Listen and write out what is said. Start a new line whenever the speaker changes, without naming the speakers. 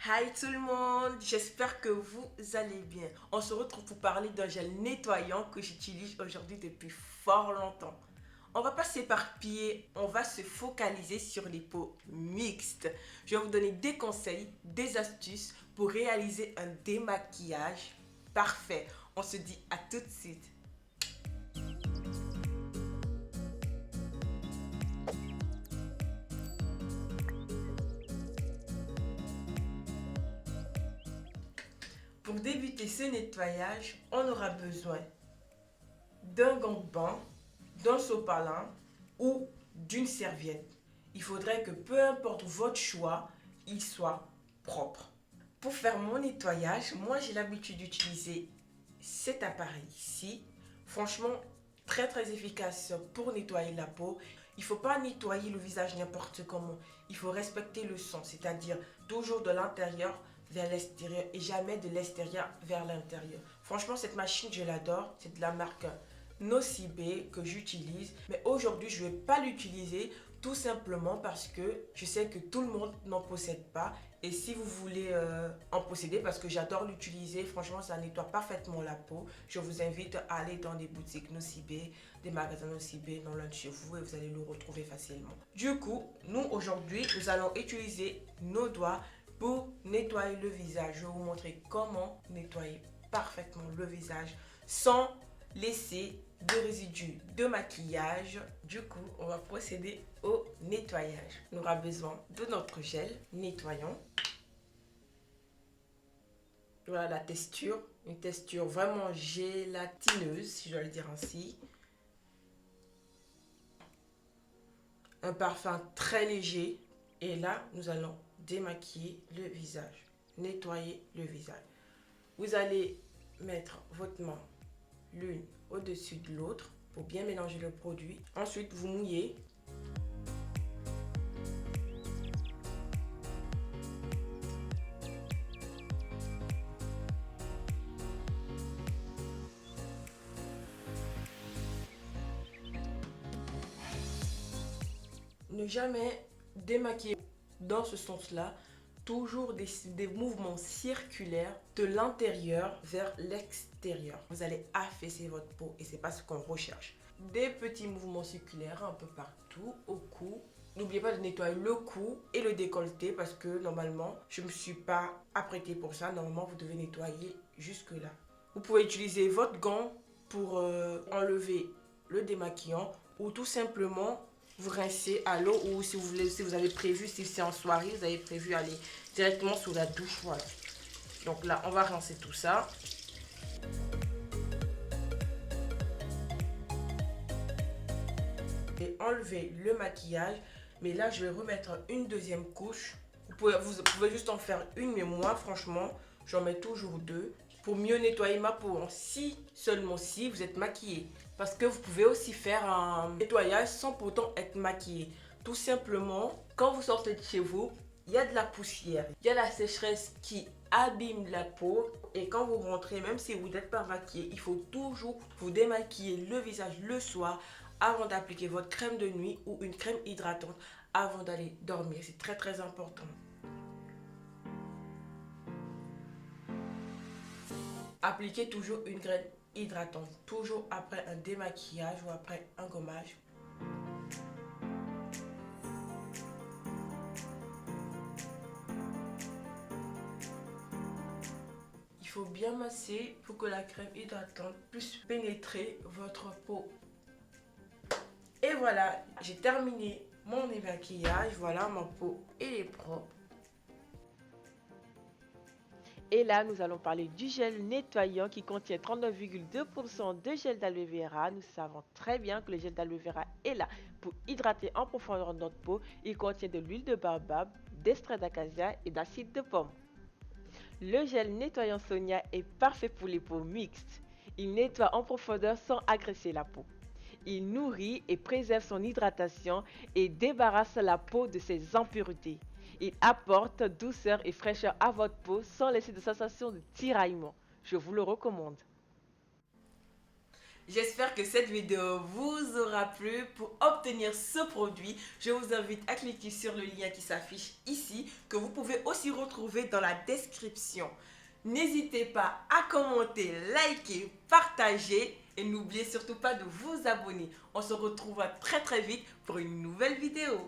Hi tout le monde, j'espère que vous allez bien. On se retrouve pour parler d'un gel nettoyant que j'utilise aujourd'hui depuis fort longtemps. On va pas s'éparpiller, on va se focaliser sur les peaux mixtes. Je vais vous donner des conseils, des astuces pour réaliser un démaquillage parfait. On se dit à tout de suite. Pour débuter ce nettoyage, on aura besoin d'un gant de bain, d'un sopalin ou d'une serviette. Il faudrait que peu importe votre choix, il soit propre. Pour faire mon nettoyage, moi j'ai l'habitude d'utiliser cet appareil ici. Franchement, très efficace pour nettoyer la peau. Il ne faut pas nettoyer le visage n'importe comment. Il faut respecter le son, c'est-à-dire toujours de l'intérieur vers l'extérieur et jamais de l'extérieur vers l'intérieur. Franchement, cette machine, je l'adore. C'est de la marque Nocibé que j'utilise. Mais aujourd'hui, je ne vais pas l'utiliser tout simplement parce que je sais que tout le monde n'en possède pas. Et si vous voulez en posséder, parce que j'adore l'utiliser, franchement, ça nettoie parfaitement la peau. Je vous invite à aller dans des boutiques Nocibé, des magasins Nocibé dans l'un de chez vous et vous allez le retrouver facilement. Du coup, nous aujourd'hui, nous allons utiliser nos doigts pour nettoyer le visage. Je vais vous montrer comment nettoyer parfaitement le visage sans laisser de résidus de maquillage. Du coup, on va procéder au nettoyage. On aura besoin de notre gel nettoyant. Voilà la texture, une texture vraiment gélatineuse, si je dois le dire ainsi. Un parfum très léger. Et là, nous allons démaquiller le visage, nettoyer le visage. Vous allez mettre votre main l'une au-dessus de l'autre pour bien mélanger le produit. Ensuite, vous mouillez. Ne jamais démaquiller dans ce sens-là. Toujours des mouvements circulaires de l'intérieur vers l'extérieur. Vous allez affaisser votre peau et c'est pas ce qu'on recherche. Des petits mouvements circulaires un peu partout au cou. N'oubliez pas de nettoyer le cou et le décolleté parce que normalement, je ne me suis pas apprêtée pour ça. Normalement, vous devez nettoyer jusque là. Vous pouvez utiliser votre gant pour enlever le démaquillant ou tout simplement vous rincez à l'eau ou si vous voulez, si vous avez prévu, si c'est en soirée, vous avez prévu aller directement sous la douche. Voilà. Donc là, on va rincer tout ça. Et enlever le maquillage. Mais là, je vais remettre une deuxième couche. Vous pouvez juste en faire une, mais moi, franchement, j'en mets toujours deux pour mieux nettoyer ma peau. Si, seulement si vous êtes maquillé. Parce que vous pouvez aussi faire un nettoyage sans pourtant être maquillé. Tout simplement, quand vous sortez de chez vous, il y a de la poussière, il y a la sécheresse qui abîme la peau. Et quand vous rentrez, même si vous n'êtes pas maquillé, il faut toujours vous démaquiller le visage le soir avant d'appliquer votre crème de nuit ou une crème hydratante avant d'aller dormir. C'est très important. Appliquez toujours une crème hydratante, toujours après un démaquillage ou après un gommage. Il faut bien masser pour que la crème hydratante puisse pénétrer votre peau. Et voilà, j'ai terminé mon démaquillage. Voilà, ma peau est propre.
Et là, nous allons parler du gel nettoyant qui contient 39,2% de gel d'aloe vera. Nous savons très bien que le gel d'aloe vera est là pour hydrater en profondeur notre peau. Il contient de l'huile de baobab, d'extrait d'acacia et d'acide de pomme. Le gel nettoyant Sonia est parfait pour les peaux mixtes. Il nettoie en profondeur sans agresser la peau. Il nourrit et préserve son hydratation et débarrasse la peau de ses impuretés. Il apporte douceur et fraîcheur à votre peau sans laisser de sensation de tiraillement. Je vous le recommande.
J'espère que cette vidéo vous aura plu. Pour obtenir ce produit, je vous invite à cliquer sur le lien qui s'affiche ici, que vous pouvez aussi retrouver dans la description. N'hésitez pas à commenter, liker, partager et n'oubliez surtout pas de vous abonner. On se retrouvera très vite pour une nouvelle vidéo.